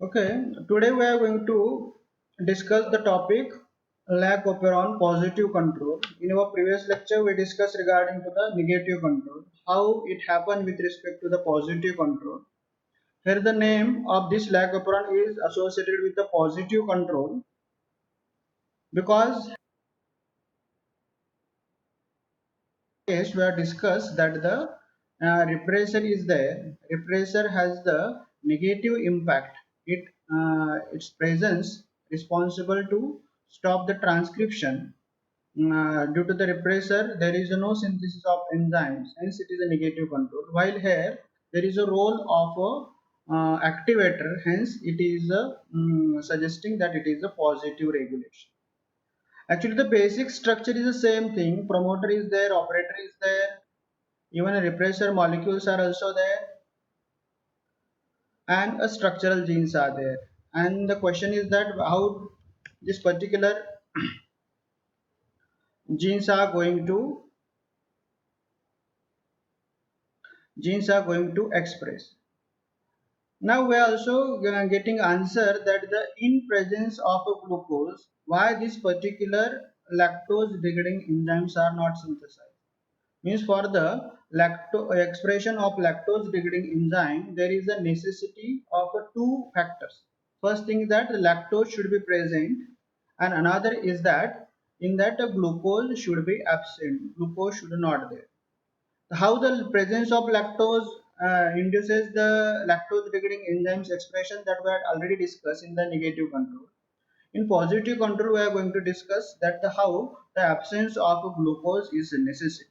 Okay, today we are going to discuss the topic lack operon positive control. In our previous lecture, we discussed regarding to the negative control, how it happened with respect to the positive control. Here, the name of this lack operon is associated with the positive control because case we have discussed that the repressor is there. Repressor has the negative impact. Its presence responsible to stop the transcription. Due to the repressor, there is no synthesis of enzymes, hence it is a negative control. While here there is a role of a activator, hence it is suggesting that it is a positive regulation. Actually, the basic structure is the same thing. Promoter is there, operator is there, even a repressor molecules are also there, and a structural genes are there. And the question is that how this particular genes are going to express. Now we are also getting answer that the in presence of a glucose, why this particular lactose degrading enzymes are not synthesized. Means for the expression of lactose degrading enzyme, there is a necessity of two factors. First thing is that the lactose should be present, and another is that in that glucose should be absent. Glucose should not there. How the presence of lactose induces the lactose degrading enzymes expression, that we had already discussed in the negative control. In positive control, we are going to discuss that how the absence of glucose is necessary.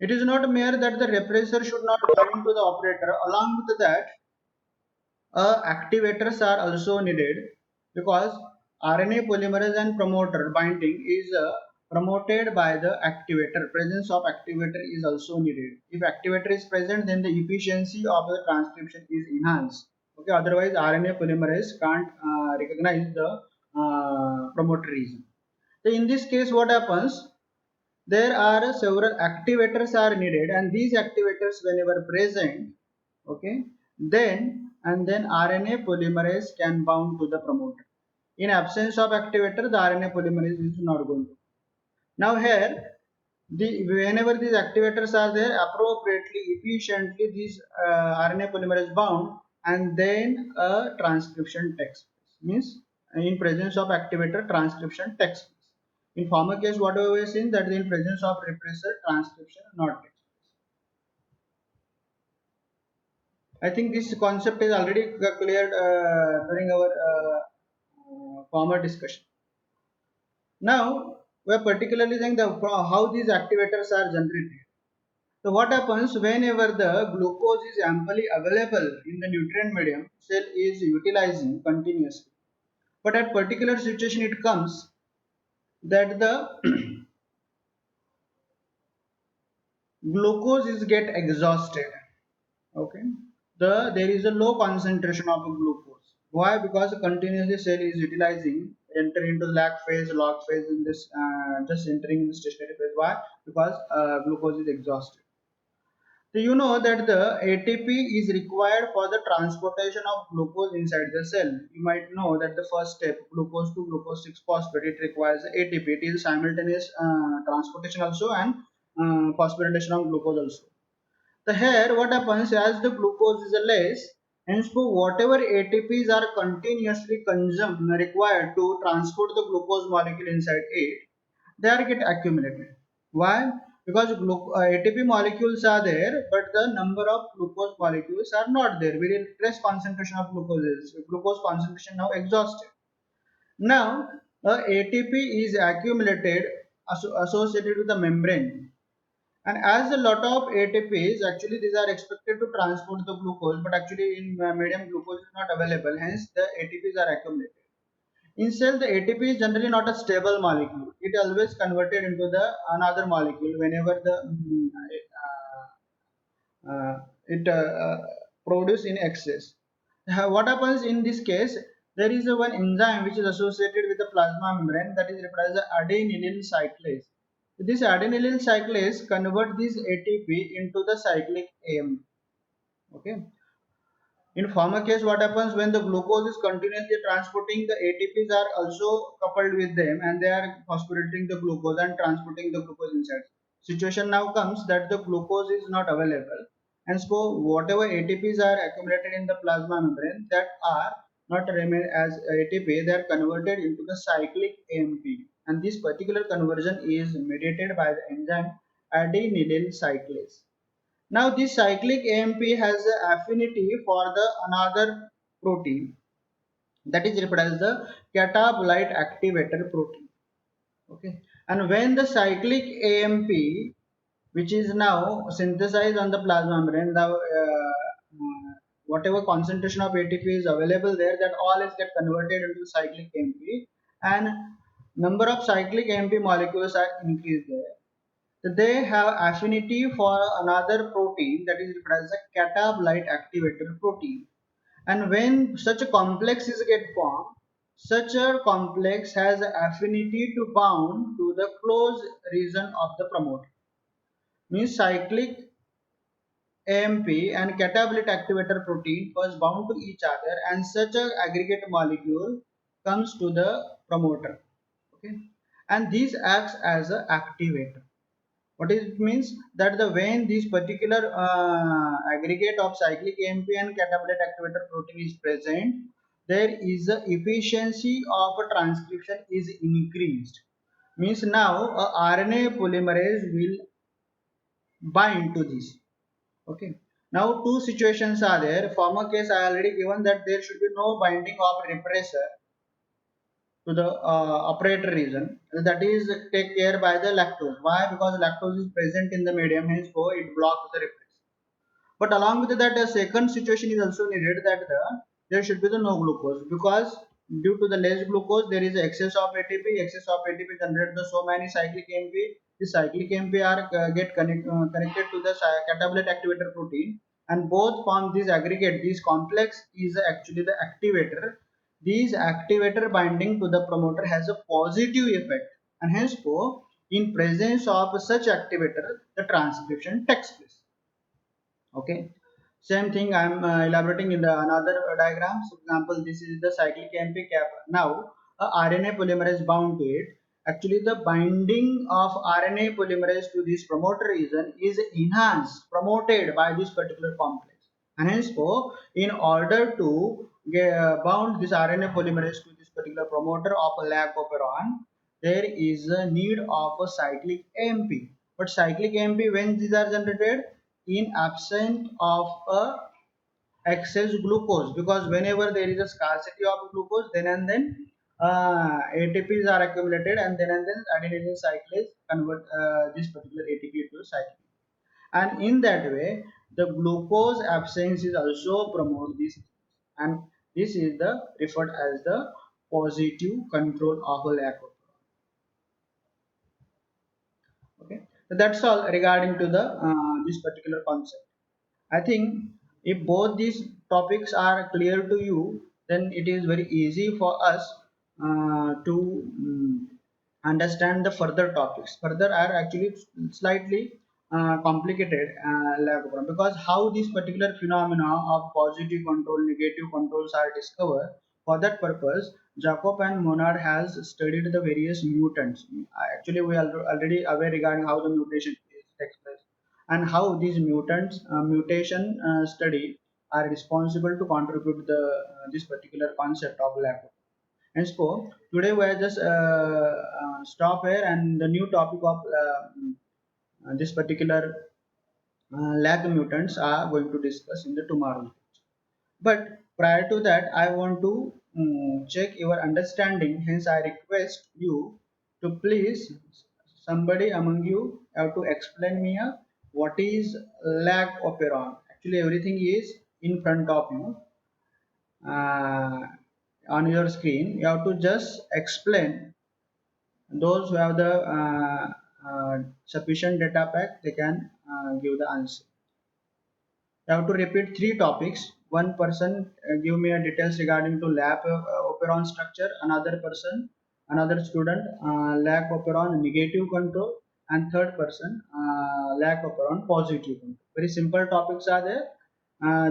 It is not mere that the repressor should not bind to the operator. Along with that, activators are also needed because RNA polymerase and promoter binding is promoted by the activator. Presence of activator is also needed. If activator is present, then the efficiency of the transcription is enhanced. Okay, otherwise RNA polymerase can't recognize the promoter region. So in this case, what happens? There are several activators are needed, and these activators whenever present, okay, then RNA polymerase can bound to the promoter. In absence of activator, the RNA polymerase is not going to. Now here, whenever these activators are there, appropriately, efficiently, these RNA polymerase bound, and then a transcription takes place. Means in presence of activator, transcription takes place. In former case, whatever we have seen, that in presence of repressor, transcription not takes place. I think this concept is already cleared during our former discussion. Now we are particularly saying the how these activators are generated. So what happens whenever the glucose is amply available in the nutrient medium, cell is utilizing continuously. But at particular situation it comes that the glucose is get exhausted. Okay, there is a low concentration of glucose. Why? Because continuously cell is utilizing, enter into lag phase, log phase in this just entering the stationary phase. Why? Because glucose is exhausted. So you know that the ATP is required for the transportation of glucose inside the cell. You might know that the first step, glucose to glucose 6 phosphate, it requires ATP. It is simultaneous transportation also and phosphorylation of glucose also. So here what happens, as the glucose is less, hence for whatever ATPs are continuously consumed required to transport the glucose molecule inside it, they are get accumulated. Why? Because ATP molecules are there, but the number of glucose molecules are not there. Very less concentration of glucose is. Glucose concentration now exhausted. Now, ATP is accumulated associated with the membrane, and as a lot of ATPs, actually these are expected to transport the glucose, but actually in medium glucose is not available. Hence, the ATPs are accumulated. In cell, the ATP is generally not a stable molecule. It always converted into the another molecule whenever the it produce in excess. What happens in this case? There is a one enzyme which is associated with the plasma membrane, that is referred as adenylyl cyclase. This adenylyl cyclase convert this ATP into the cyclic AMP. Okay. In former case, what happens when the glucose is continuously transporting, the ATPs are also coupled with them and they are phosphorylating the glucose and transporting the glucose inside. Situation now comes that the glucose is not available, and so whatever ATPs are accumulated in the plasma membrane that are not remain as ATP, they are converted into the cyclic AMP, and this particular conversion is mediated by the enzyme adenylyl cyclase. Now this cyclic AMP has an affinity for the another protein that is referred as the catabolite activator protein. Okay, and when the cyclic AMP, which is now synthesized on the plasma membrane, the whatever concentration of ATP is available there, that all is get converted into cyclic AMP, and number of cyclic AMP molecules are increased there. They have affinity for another protein that is referred as a catabolite activator protein. And when such a complex is get formed, such a complex has affinity to bound to the close region of the promoter. Means cyclic AMP and catabolite activator protein first bound to each other, and such a aggregate molecule comes to the promoter. Okay, and this acts as an activator. What it means that the when this particular aggregate of cyclic AMP and catabolite activator protein is present, there is a efficiency of a transcription is increased. Means now a RNA polymerase will bind to this. Okay. Now two situations are there. Former case I already given that there should be no binding of repressor to the operator region, that is take care by the lactose. Why? Because lactose is present in the medium, hence it blocks the repressor. But along with that, a second situation is also needed, that there should be the no glucose, because due to the less glucose there is excess of ATP. Excess of ATP generates the so many cyclic AMP. The cyclic AMP are connected to the catabolite activator protein, and both form this aggregate. This complex is actually the activator. This activator binding to the promoter has a positive effect, and hence in presence of such activator, the transcription takes place. Okay, same thing I'm elaborating in the another diagrams. For example, this is the cyclic AMP cap. Now a RNA polymerase bound to it. Actually the binding of RNA polymerase to this promoter region is enhanced, promoted by this particular complex, and hence in order to bound this RNA polymerase to this particular promoter of a lac operon, there is a need of a cyclic AMP. But cyclic AMP, when these are generated, in absence of a excess glucose, because whenever there is a scarcity of glucose, then and then ATPs are accumulated, and then adenylyl cyclase convert this particular ATP to cyclic, and in that way the glucose absence is also promote this, and this is the referred as the positive control of a lac of. Okay, so that's all regarding to the this particular concept. I think if both these topics are clear to you, then it is very easy for us to understand the further topics. Further are actually slightly complicated, because how this particular phenomena of positive control, negative controls are discovered. For that purpose, Jacob and Monod has studied the various mutants. Actually, we are already aware regarding how the mutation takes place, and how these mutation study are responsible to contribute the this particular concept of lab. And so today we are just stop here, and the new topic of this particular lag mutants are going to discuss in the tomorrow. But prior to that, I want to check your understanding. Hence, I request you to please, somebody among you have to explain me what is lag operon. Actually, everything is in front of you on your screen. You have to just explain. Those who have the sufficient data pack, they can give the answer. You have to repeat three topics. One person give me a details regarding to lab operon structure. Another person, another student, lab operon negative control, and third person, lab operon positive control. Very simple topics are there.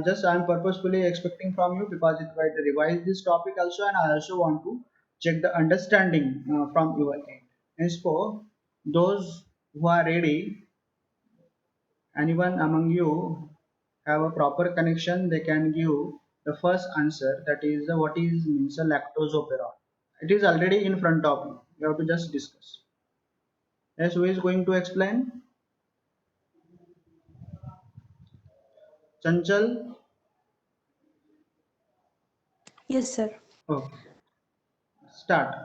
Just I'm purposefully expecting from you because it might revise this topic also, and I also want to check the understanding from your end. As for those who are ready, anyone among you have a proper connection, they can give the first answer. That is, what is means a lactose operon. It is already in front of you. You have to just discuss. Yes, who is going to explain? Chanchal. Yes, sir. Okay, start.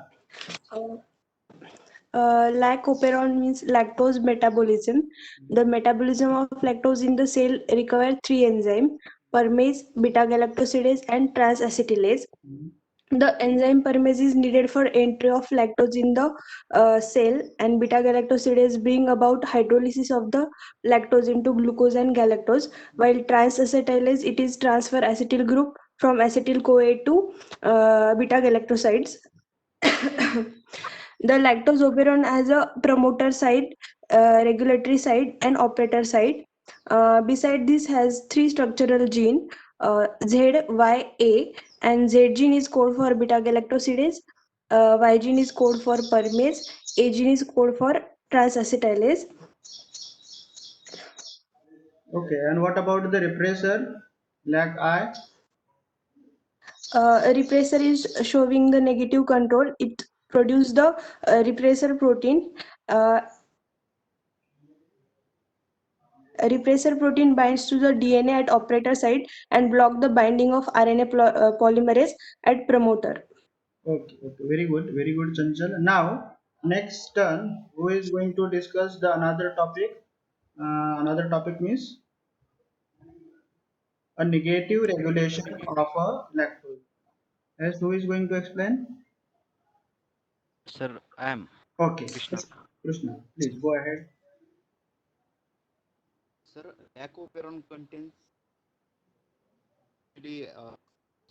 Uh, Lac-operon means lactose metabolism. The metabolism of lactose in the cell requires three enzymes: permase, beta-galactosidase, and trans-acetylase. Hmm. The enzyme permase is needed for entry of lactose in the cell, and beta-galactosidase bring about hydrolysis of the lactose into glucose and galactose, while trans-acetylase it is transfer acetyl group from acetyl CoA to beta-galactosides. The lactose operon has a promoter side, regulatory side, and operator side. Beside this has three structural gene, Z, Y, A, and Z gene is code for beta galactosidase, Y gene is code for permase, A gene is code for transacetylase. Okay, and what about the repressor? Lac I. A repressor is showing the negative control. It produces the repressor protein. Uh, A repressor protein binds to the DNA at operator site and block the binding of RNA polymerase at promoter. Okay, okay, very good, Chanchal. Now, next turn, who is going to discuss the another topic? Another topic means a negative regulation of a lactose. Yes, who is going to explain? Sir, I am Okay, Krishna. Krishna, please go ahead. Sir, Lacoperon contains actually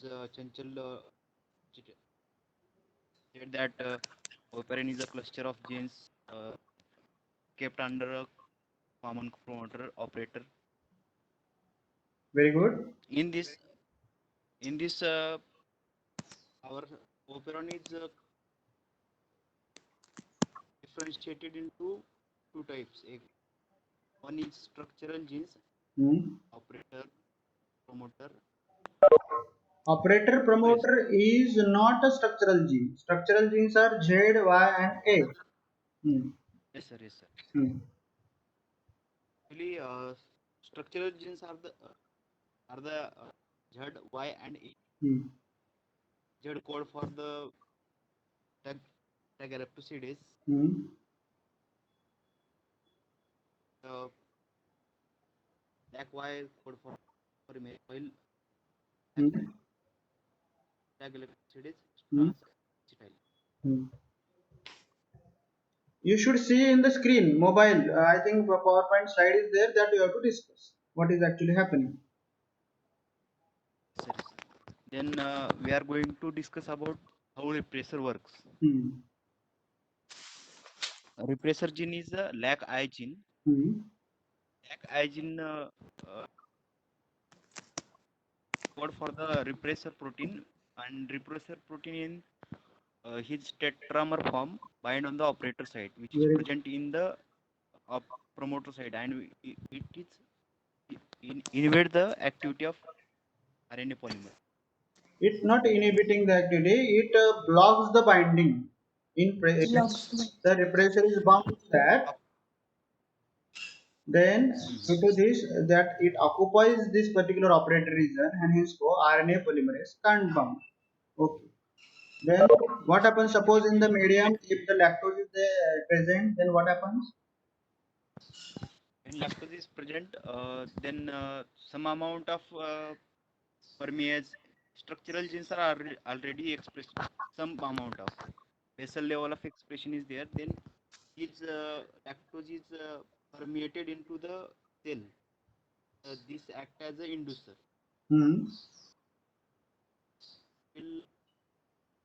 the Chanchal said that operon is a cluster of genes kept under a common promoter operator. Very good. In this, in this, our operon is differentiated into two types. One is structural genes, Hmm. operator, promoter, Operator repressor. promoter is not a structural gene. Structural genes are Z, Y, and A. Hmm. Yes, sir. Yes, sir. Hmm. Actually, structural genes are the Z, Y, and A. Hmm. Z code for the tag galactosidase, Hmm. the black Y code for male, while Hmm. tag galactosidase is Hmm. trans-acetyl. Hmm. You should see in the screen, mobile. I think the PowerPoint slide is there that you have to discuss what is actually happening. Yes, sir, yes, sir. Then we are going to discuss about how repressor works. Hmm. Repressor gene is a lac I gene. Hmm. Lac I gene uh, code for the repressor protein, and repressor protein in his tetramer form bind on the operator site, which is Very. present in the promoter side, and it is inhibit the activity of RNA polymer. It's not inhibiting the activity. It blocks the binding. When Blocks. the repressor is bound to that, Of- then due to this, that it occupies this particular operator region, and hence RNA polymerase can't bound. Okay. Then what happens? Suppose in the medium, if the lactose is present, then what happens? When lactose is present, then some amount of permease structural genes are already expressed. Some amount of basal level of expression is there. Then is lactose is permeated into the cell. This act as a inducer. Hmm. Will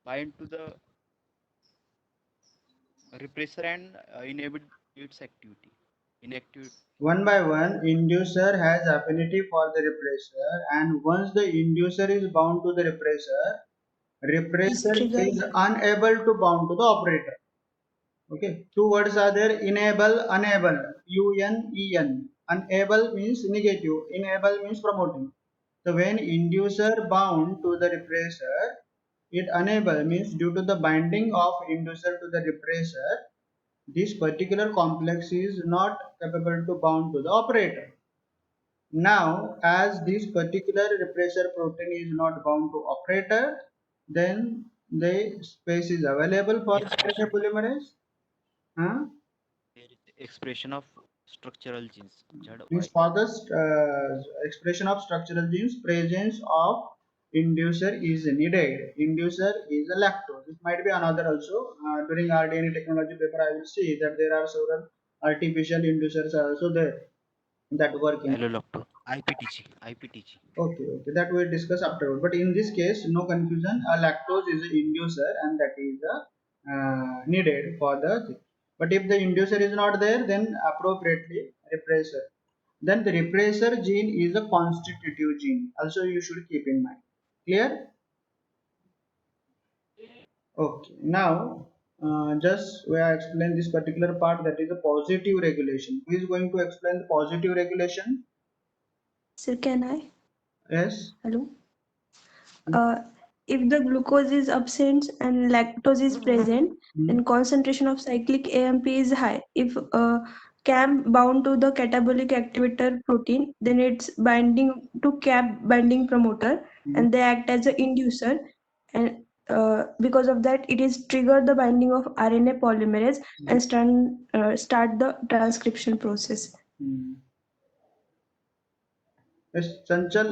bind to the repressor and inhibit its activity. inactive. One by one, inducer has affinity for the repressor, and once the inducer is bound to the Is repressor triggered. is unable to bound to the operator. Okay, two words are there: enable, unable. U-N-E-N. Unable means negative, enable means promoting. So when inducer bound to the repressor, it unable means due to the binding of inducer to the repressor, this particular complex is not capable to bound to the operator. Now, as this particular repressor protein is not bound to operator, then the space is available for Expression. RNA polymerase. Huh? There is expression of structural genes. Means ZY. for the expression of structural genes, presence of inducer is needed. Inducer is a lactose. It might be another also. During RDNA technology paper, I will see that there are several artificial inducers are also there that work in. Allolactose. IPTG. IPTG. Okay, okay, that we'll discuss afterward. But in this case, no confusion. A lactose is an inducer, and that is needed for the thing. But if the inducer is not there, then appropriately repressor. Then the repressor gene is a constitutive gene. Also, you should keep in mind. Clear? Okay. Now, just we are explain this particular part, that is a positive regulation. Who is going to explain the positive regulation? Sir, can I? Yes. Hello. Uh, if the glucose is absent and lactose is present, Hmm. then concentration of cyclic AMP is high. If CAM bound to the catabolic activator protein, then it's binding to CAP binding promoter, Hmm. and they act as an inducer. And because of that, it is trigger the binding of RNA polymerase and start the transcription process. Hmm. Yes, Chanchal,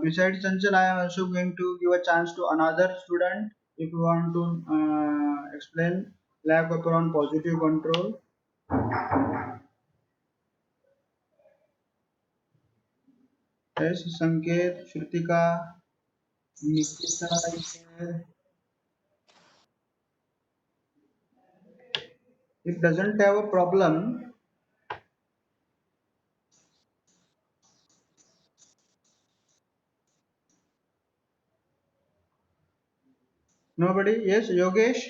besides Chanchal, I am also going to give a chance to another student if you want to explain lack of on positive control. Yes, Sanket, Shrutika, Nikita is there. If doesn't have a problem, nobody. Yes, Yogesh.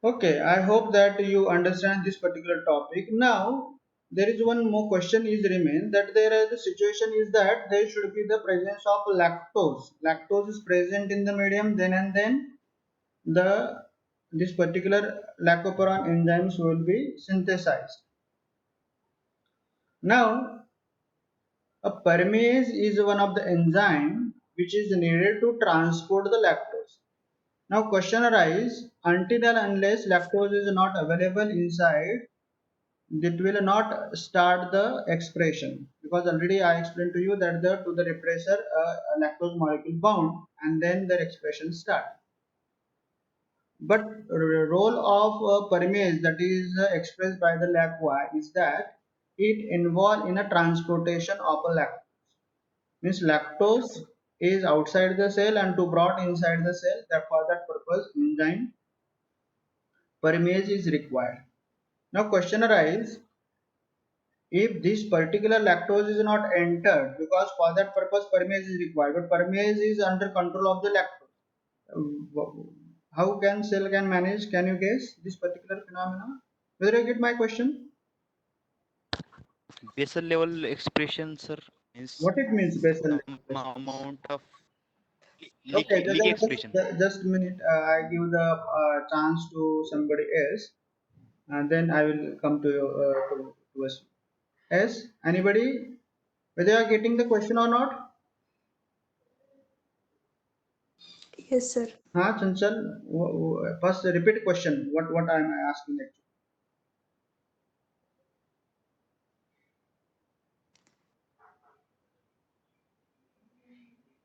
Okay, I hope that you understand this particular topic. Now, there is one more question is remain, that there is the situation is that there should be the presence of lactose. Lactose is present in the medium, then and then the this particular lactoperon enzymes will be synthesized. Now, a permease is one of the enzyme which is needed to transport the lactose. Now, question arises, until and unless lactose is not available inside, it will not start the expression, because already I explained to you that the to the repressor a lactose molecule bound and then the expression start. But role of permease, that is expressed by the LAC-Y, is that it involve in a transportation of a lactose. Means lactose is outside the cell and to brought inside the cell. That for that purpose enzyme permease is required. Now question arises, if this particular lactose is not entered, because for that purpose permease is required, but permease is under control of the lactose. How can cell can manage? Can you guess this particular phenomena? Whether you get my question? Basal level expression, sir, is What it means basal some level? amount of Okay, leaky expression. just a minute. I give the chance to somebody else, and then I will come to you to us. Yes, anybody? Whether you are getting the question or not? Yes, sir. Huh, Chanchal? First, repeat question. What I am asking actually?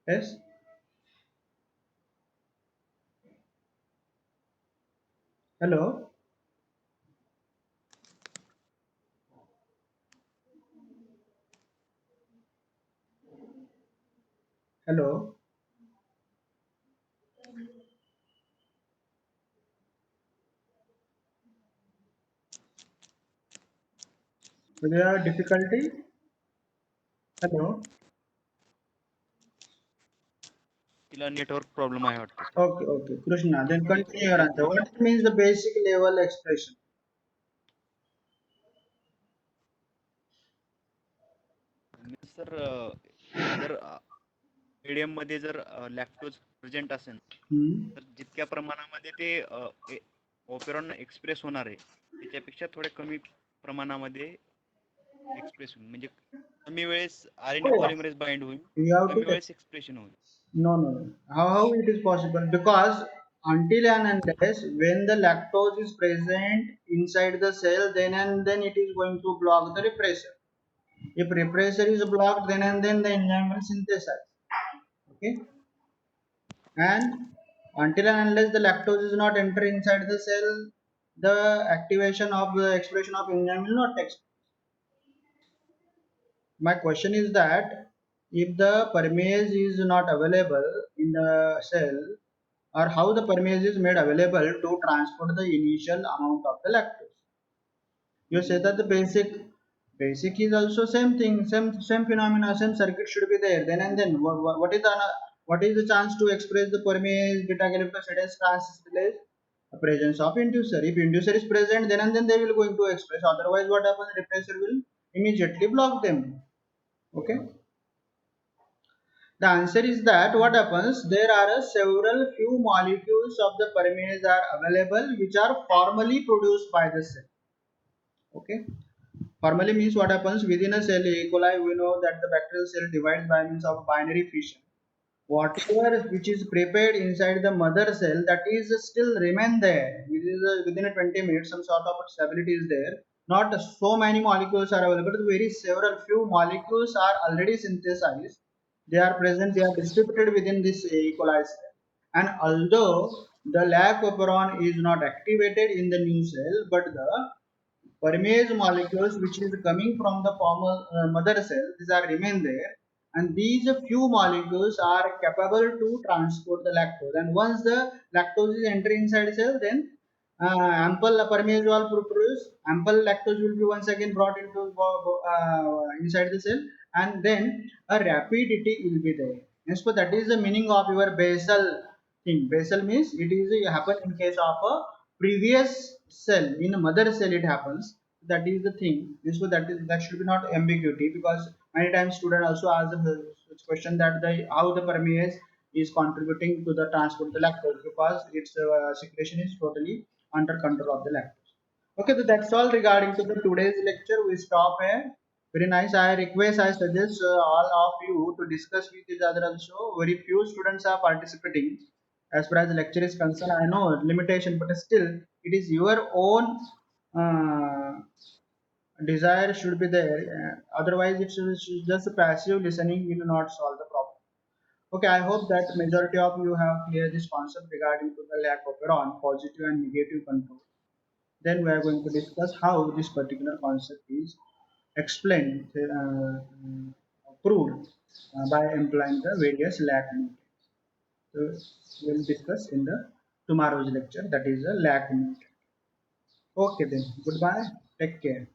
Yes. Hello. Hello. Do you have difficulty? Hello. तिला network problem आहे वाटतं sir. Okay, okay. Krishna, then ते continue your ते answer. What means the basic level expression? Sir जर medium मध्ये जर lactose present असेल Hmm. तर जितक्या प्रमाणामध्ये ते ऑपेरॉन एक्सप्रेस होणार आहे त्याच्यापेक्षा थोड्या कमी प्रमाणामध्ये एक्सप्रेस होईल म्हणजे कमी वेळेस आरएनए Oh, पॉलिमरेज बाइंड होईल you have कमी to. वेळेस एक्सप्रेशन होईल. No, no, no. How it is possible? Because until and unless when the lactose is present inside the cell, then and then it is going to block the repressor. If repressor is blocked, then and then the enzyme will synthesize. Okay, and until and unless the lactose is not enter inside the cell, the activation of the expression of enzyme will not take place. My question is that if the permease is not available in the cell, or how the permease is made available to transport the initial amount of the lactose. You say that the basic is also same thing, same phenomena, same circuit should be there. Then and then, what is the chance to express the permease beta galactosidase transcriptase? The presence of inducer. If inducer is present, then and then they will going to express. Otherwise, what happens? Repressor will immediately block them. Okay. The answer is that what happens, there are several few molecules of the permease are available which are formally produced by the cell. Okay. Formally means what happens within a cell. E. coli, we know that the bacterial cell divides by means of binary fission. Whatever which is prepared inside the mother cell, that is still remain there within a 20 minutes. Some sort of stability is there. Not so many molecules are available, but very several few molecules are already synthesized. They are present, they are distributed within this E. coli cell. And although the lac operon is not activated in the new cell, but the permease molecules which is coming from the mother cell, these are remain there, and these few molecules are capable to transport the lactose, and once the lactose is enter inside cell, then ample permease will produce, ample lactose will be once again brought into inside the cell, and then a rapidity will be there. And so that is the meaning of your basal thing. Basal means it is happen in case of a previous cell. In a mother cell it happens. That is the thing. This that should be not ambiguity, because many times student also ask the question that the how the permease is contributing to the transport of the lactose, because its secretion is totally under control of the lactose. Okay, so that's all regarding to the today's lecture. We stop here. Very nice. I request, I suggest all of you to discuss with each other also. Very few students are participating. As far as the lecture is concerned, I know limitation, but still, it is your own uh, desire should be there. Otherwise, it's just passive listening will not solve the problem. Okay, I hope that majority of you have clear this concept regarding to the lack of on positive and negative control. Then we are going to discuss how this particular concept is explained, proved by employing the various lack nutrients. So we'll discuss in the tomorrow's lecture, that is a lack nutrient. Okay then, goodbye, take care.